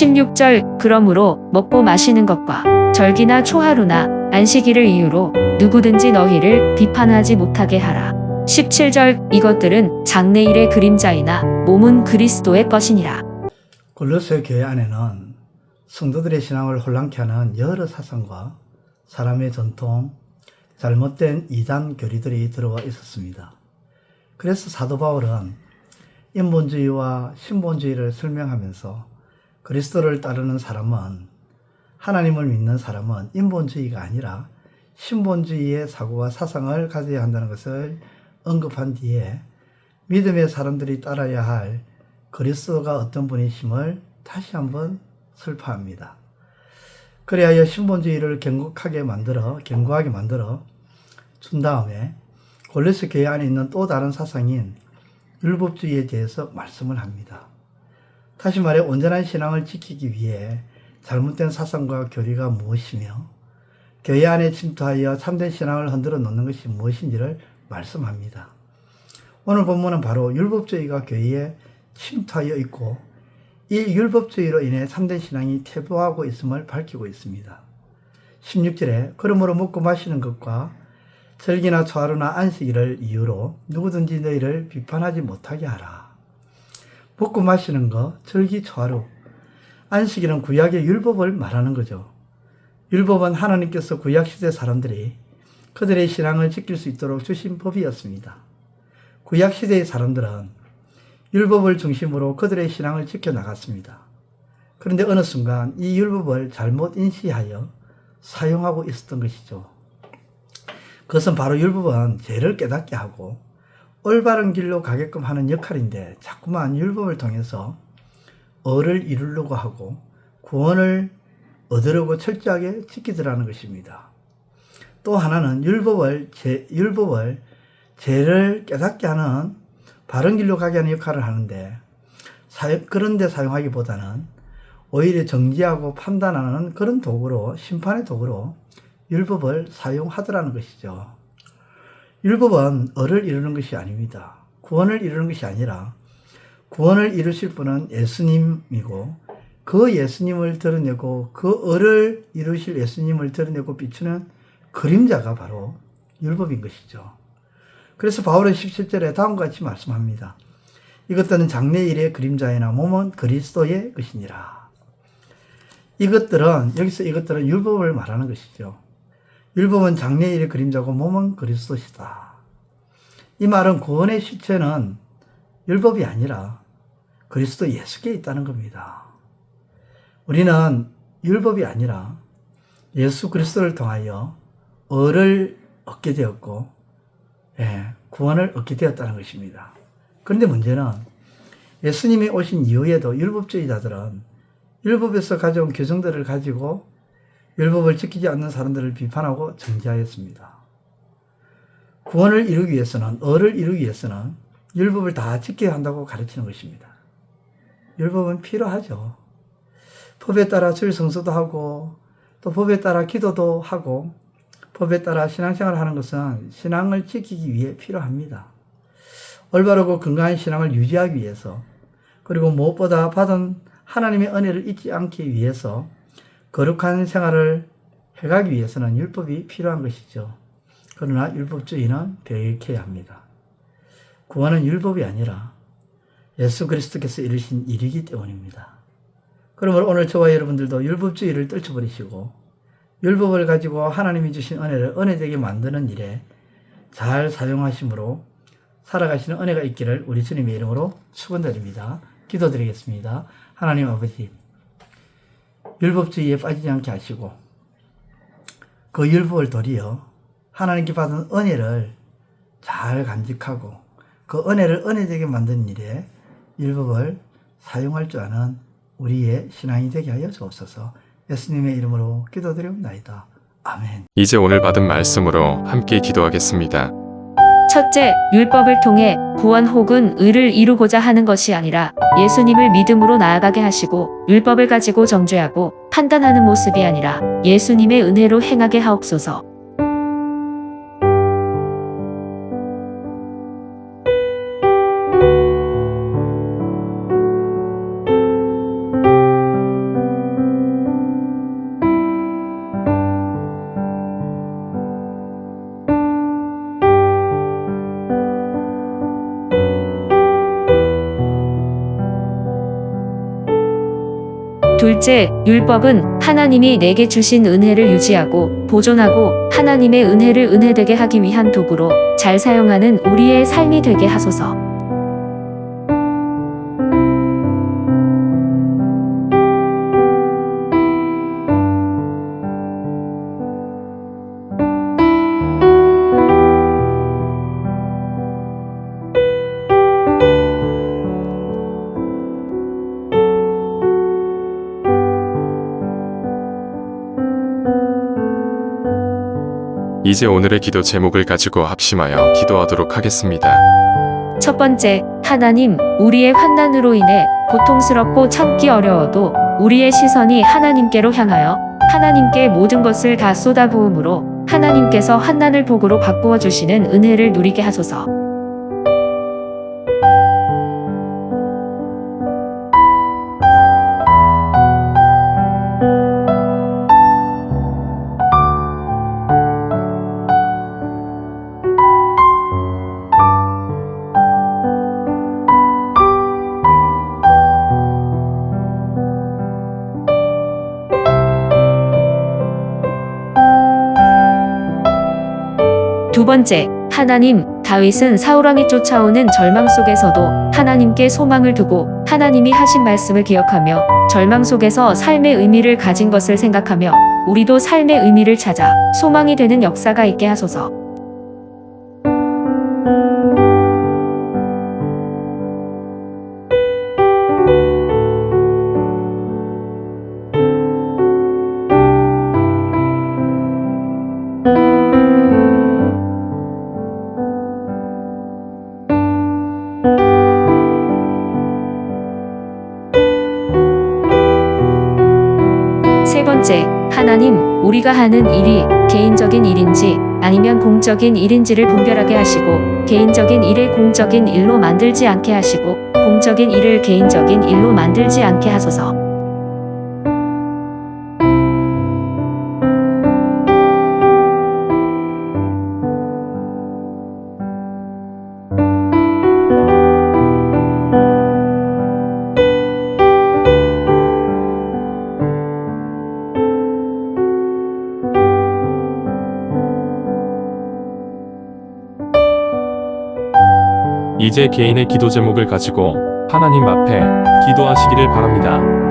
16절 그러므로 먹고 마시는 것과 절기나 초하루나 안식일을 이유로 누구든지 너희를 비판하지 못하게 하라. 17절 이것들은 장래일의 그림자이나 몸은 그리스도의 것이니라. 골로새 교회 안에는 성도들의 신앙을 혼란케 하는 여러 사상과 사람의 전통, 잘못된 이단 교리들이 들어와 있었습니다. 그래서 사도 바울은 인본주의와 신본주의를 설명하면서 그리스도를 따르는 사람은, 하나님을 믿는 사람은 인본주의가 아니라 신본주의의 사고와 사상을 가져야 한다는 것을 언급한 뒤에 믿음의 사람들이 따라야 할 그리스도가 어떤 분이심을 다시 한번 설파합니다. 그리하여 신본주의를 견고하게 만들어 준 다음에 골로새 교회 안에 있는 또 다른 사상인 율법주의에 대해서 말씀을 합니다. 다시 말해 온전한 신앙을 지키기 위해 잘못된 사상과 교리가 무엇이며 교회 안에 침투하여 참된 신앙을 흔들어 놓는 것이 무엇인지를 말씀합니다. 오늘 본문은 바로 율법주의가 교회에 침투하여 있고 이 율법주의로 인해 참된 신앙이 퇴보하고 있음을 밝히고 있습니다. 16절에 그러므로 먹고 마시는 것과 절기나 초하루나 안식일을 이유로 누구든지 너희를 비판하지 못하게 하라. 먹고 마시는 것, 절기, 초하루, 안식일은 구약의 율법을 말하는 거죠. 율법은 하나님께서 구약시대 사람들이 그들의 신앙을 지킬 수 있도록 주신 법이었습니다. 구약시대의 사람들은 율법을 중심으로 그들의 신앙을 지켜나갔습니다. 그런데 어느 순간 이 율법을 잘못 인식하여 사용하고 있었던 것이죠. 그것은 바로 율법은 죄를 깨닫게 하고 올바른 길로 가게끔 하는 역할인데 자꾸만 율법을 통해서 의를 이루려고 하고 구원을 얻으려고 철저하게 지키더라는 것입니다. 또 하나는 율법을 죄를 깨닫게 하는 바른 길로 가게 하는 역할을 하는데 그런데 사용하기보다는 오히려 정지하고 판단하는 그런 도구로, 심판의 도구로 율법을 사용하더라는 것이죠. 율법은 의를 이루는 것이 아닙니다. 구원을 이루는 것이 아니라 구원을 이루실 분은 예수님이고 그 예수님을 드러내고 그 의를 이루실 예수님을 드러내고 비추는 그림자가 바로 율법인 것이죠. 그래서 바울은 17절에 다음과 같이 말씀합니다. 이것들은 장래일의 그림자이나 몸은 그리스도의 것이니라. 여기서 이것들은 율법을 말하는 것이죠. 율법은 장래일의 그림자고 몸은 그리스도시다. 이 말은 구원의 실체는 율법이 아니라 그리스도 예수께 있다는 겁니다. 우리는 율법이 아니라 예수 그리스도를 통하여 의를 얻게 되었고 구원을 얻게 되었다는 것입니다. 그런데 문제는 예수님이 오신 이후에도 율법주의자들은 율법에서 가져온 규정들을 가지고 율법을 지키지 않는 사람들을 비판하고 정죄하였습니다. 구원을 이루기 위해서는, 의를 이루기 위해서는 율법을 다 지켜야 한다고 가르치는 것입니다. 율법은 필요하죠. 법에 따라 주일 성수도 하고 또 법에 따라 기도도 하고 법에 따라 신앙생활을 하는 것은 신앙을 지키기 위해 필요합니다. 올바르고 건강한 신앙을 유지하기 위해서, 그리고 무엇보다 받은 하나님의 은혜를 잊지 않기 위해서 거룩한 생활을 해가기 위해서는 율법이 필요한 것이죠. 그러나 율법주의는 배격해야 합니다. 구원은 율법이 아니라 예수 그리스도께서 이루신 일이기 때문입니다. 그러므로 오늘 저와 여러분들도 율법주의를 떨쳐버리시고 율법을 가지고 하나님이 주신 은혜를 은혜되게 만드는 일에 잘 사용하심으로 살아가시는 은혜가 있기를 우리 주님의 이름으로 축원드립니다. 기도드리겠습니다. 하나님 아버지, 율법주의에 빠지지 않게 하시고 그 율법을 도리어 하나님께 받은 은혜를 잘 간직하고 그 은혜를 은혜되게 만드는 일에 율법을 사용할 줄 아는 우리의 신앙이 되게 하여 주옵소서. 예수님의 이름으로 기도드리옵나이다. 아멘. 이제 오늘 받은 말씀으로 함께 기도하겠습니다. 첫째, 율법을 통해 구원 혹은 의를 이루고자 하는 것이 아니라 예수님을 믿음으로 나아가게 하시고 율법을 가지고 정죄하고 판단하는 모습이 아니라 예수님의 은혜로 행하게 하옵소서. 둘째, 율법은 하나님이 내게 주신 은혜를 유지하고 보존하고 하나님의 은혜를 은혜되게 하기 위한 도구로 잘 사용하는 우리의 삶이 되게 하소서. 이제 오늘의 기도 제목을 가지고 합심하여 기도하도록 하겠습니다. 첫 번째, 하나님, 우리의 환난으로 인해 고통스럽고 참기 어려워도 우리의 시선이 하나님께로 향하여 하나님께 모든 것을 다 쏟아부음으로 하나님께서 환난을 복으로 바꾸어 주시는 은혜를 누리게 하소서. 두 번째, 하나님, 다윗은 사울왕이 쫓아오는 절망 속에서도 하나님께 소망을 두고 하나님이 하신 말씀을 기억하며 절망 속에서 삶의 의미를 가진 것을 생각하며 우리도 삶의 의미를 찾아 소망이 되는 역사가 있게 하소서. 세 번째, 하나님, 우리가 하는 일이 개인적인 일인지 아니면 공적인 일인지를 분별하게 하시고 개인적인 일을 공적인 일로 만들지 않게 하시고 공적인 일을 개인적인 일로 만들지 않게 하소서. 이제 개인의 기도 제목을 가지고 하나님 앞에 기도하시기를 바랍니다.